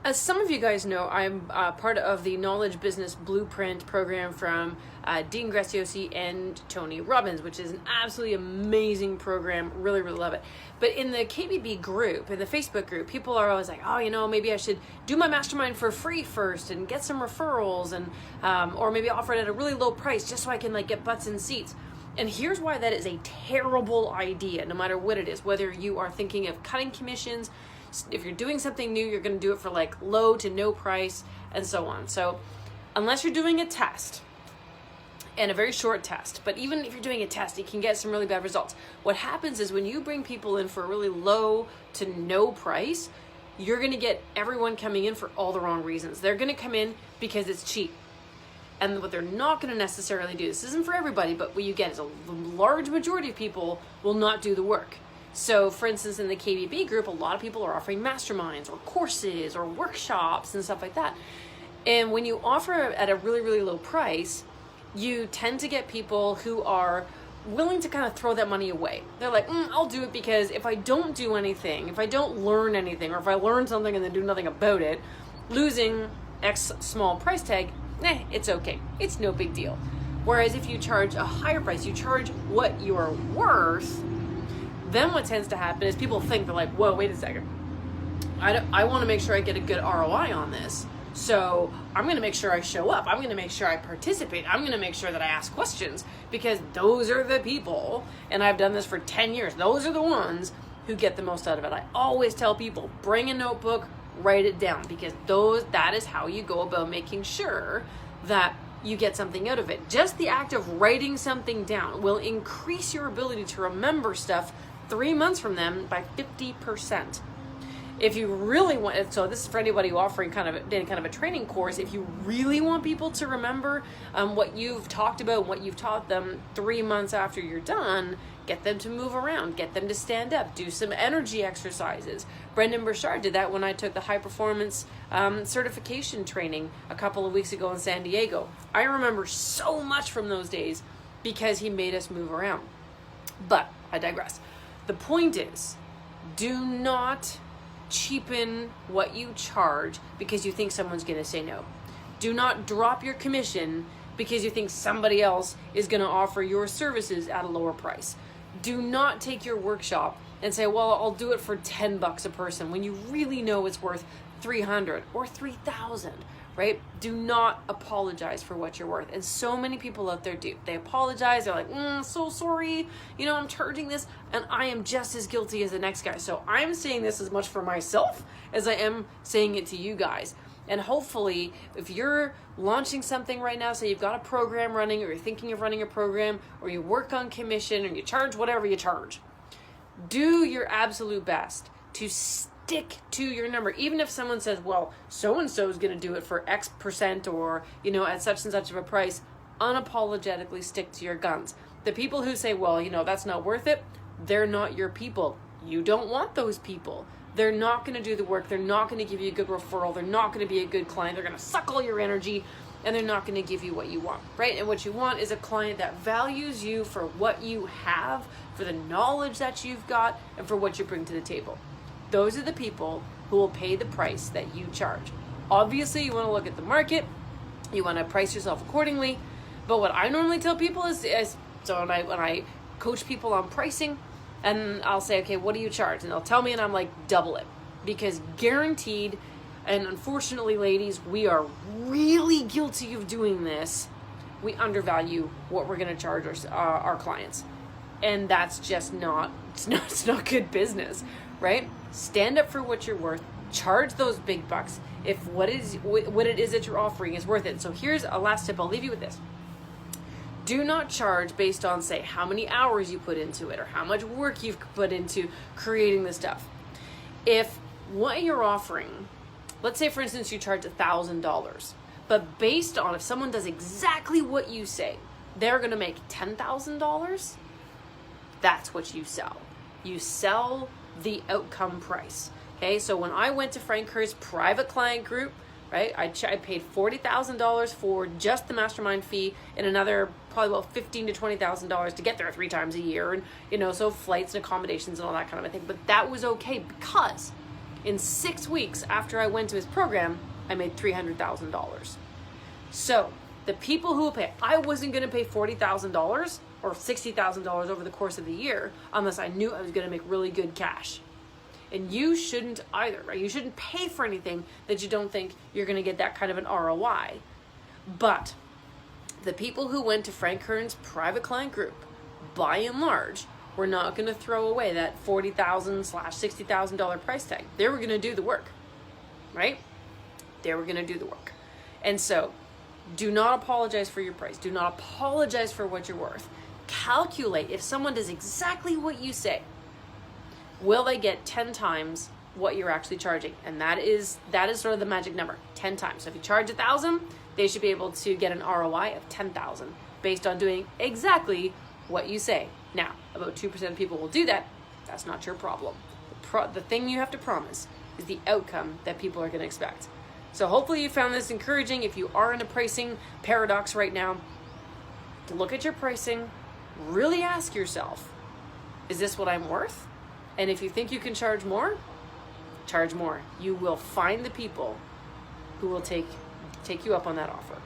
As some of you guys know, I'm part of the Knowledge Business Blueprint program from Dean Graziosi and Tony Robbins, which is an absolutely amazing program. Really, really love it. But in the KBB group, in the Facebook group, people are always like, oh, maybe I should do my mastermind for free first and get some referrals, and or maybe offer it at a really low price just so I can get butts in seats. And here's why that is a terrible idea, no matter what it is, whether you are thinking of cutting commissions. If you're doing something new, you're going to do it for low to no price and so on. So unless you're doing a test, and a very short test, but even if you're doing a test, you can get some really bad results. What happens is when you bring people in for a really low to no price, you're going to get everyone coming in for all the wrong reasons. They're going to come in because it's cheap. And what they're not going to necessarily do, this isn't for everybody, but what you get is a large majority of people will not do the work. So for instance, in the KBB group, a lot of people are offering masterminds or courses or workshops and stuff like that. And when you offer at a really, really low price, you tend to get people who are willing to kind of throw that money away. They're like, I'll do it because if I don't do anything, if I don't learn anything, or if I learn something and then do nothing about it, losing X small price tag, it's okay. It's no big deal. Whereas if you charge a higher price, you charge what you're worth, then what tends to happen is people think, they're like, whoa, wait a second. I want to make sure I get a good ROI on this. So I'm going to make sure I show up. I'm going to make sure I participate. I'm going to make sure that I ask questions, because those are the people, and I've done this for 10 years, those are the ones who get the most out of it. I always tell people, bring a notebook, write it down, because that is how you go about making sure that you get something out of it. Just the act of writing something down will increase your ability to remember stuff 3 months from then by 50%. If you really want, so this is for anybody offering kind of a training course, if you really want people to remember what you've talked about, what you've taught them 3 months after you're done, get them to move around, get them to stand up, do some energy exercises. Brendan Burchard did that when I took the high performance certification training a couple of weeks ago in San Diego. I remember so much from those days because he made us move around. But I digress. The point is, do not cheapen what you charge because you think someone's going to say no. Do not drop your commission because you think somebody else is going to offer your services at a lower price. Do not take your workshop and say, well, I'll do it for $10 a person when you really know it's worth $300 or $3,000, right? Do not apologize for what you're worth. And so many people out there do. They apologize. They're like, so sorry, I'm charging this, and I am just as guilty as the next guy. So I'm saying this as much for myself as I am saying it to you guys. And hopefully, if you're launching something right now, say you've got a program running, or you're thinking of running a program, or you work on commission, or you charge whatever you charge, do your absolute best to stick to your number. Even if someone says, well, so-and-so is going to do it for X percent, or, at such and such of a price, unapologetically stick to your guns. The people who say, well, that's not worth it, they're not your people. You don't want those people. They're not going to do the work. They're not going to give you a good referral. They're not going to be a good client. They're going to suck all your energy, and they're not going to give you what you want, right? And what you want is a client that values you for what you have, for the knowledge that you've got, and for what you bring to the table. Those are the people who will pay the price that you charge. Obviously, you want to look at the market. You want to price yourself accordingly. But what I normally tell people is so when I coach people on pricing, and I'll say, okay, what do you charge? And they'll tell me, and I'm like, double it. Because guaranteed, and unfortunately, ladies, we are really guilty of doing this. We undervalue what we're going to charge our clients. And that's just it's not good business, right? Stand up for what you're worth. Charge those big bucks if what it is that you're offering is worth it. So here's a last tip. I'll leave you with this. Do not charge based on, say, how many hours you put into it or how much work you've put into creating the stuff. If what you're offering, let's say, for instance, you charge $1,000, but based on if someone does exactly what you say, they're going to make $10,000, that's what you sell. You sell the outcome price. Okay, so when I went to Frank Kerr's private client group, right, I paid $40,000 for just the mastermind fee, and another probably about $15,000 to $20,000 to get there 3 times a year, and so flights and accommodations and all that kind of a thing. But that was okay because In 6 weeks after I went to his program, I made $300,000. So the people who will pay, I wasn't going to pay $40,000 or $60,000 over the course of the year unless I knew I was going to make really good cash. And you shouldn't either, right? You shouldn't pay for anything that you don't think you're going to get that kind of an ROI. But the people who went to Frank Kern's private client group, by and large, were not going to throw away that $40,000/$60,000 price tag. They were going to do the work, right? They were going to do the work. And so do not apologize for your price. Do not apologize for what you're worth. Calculate if someone does exactly what you say, will they get 10 times what you're actually charging? And that is sort of the magic number, 10 times. So if you charge 1,000, they should be able to get an ROI of 10,000 based on doing exactly what you say. Now, about 2% of people will do that. That's not your problem. The thing you have to promise is the outcome that people are going to expect. So hopefully you found this encouraging. If you are in a pricing paradox right now, look at your pricing, really ask yourself, is this what I'm worth? And if you think you can charge more, charge more. You will find the people who will take you up on that offer.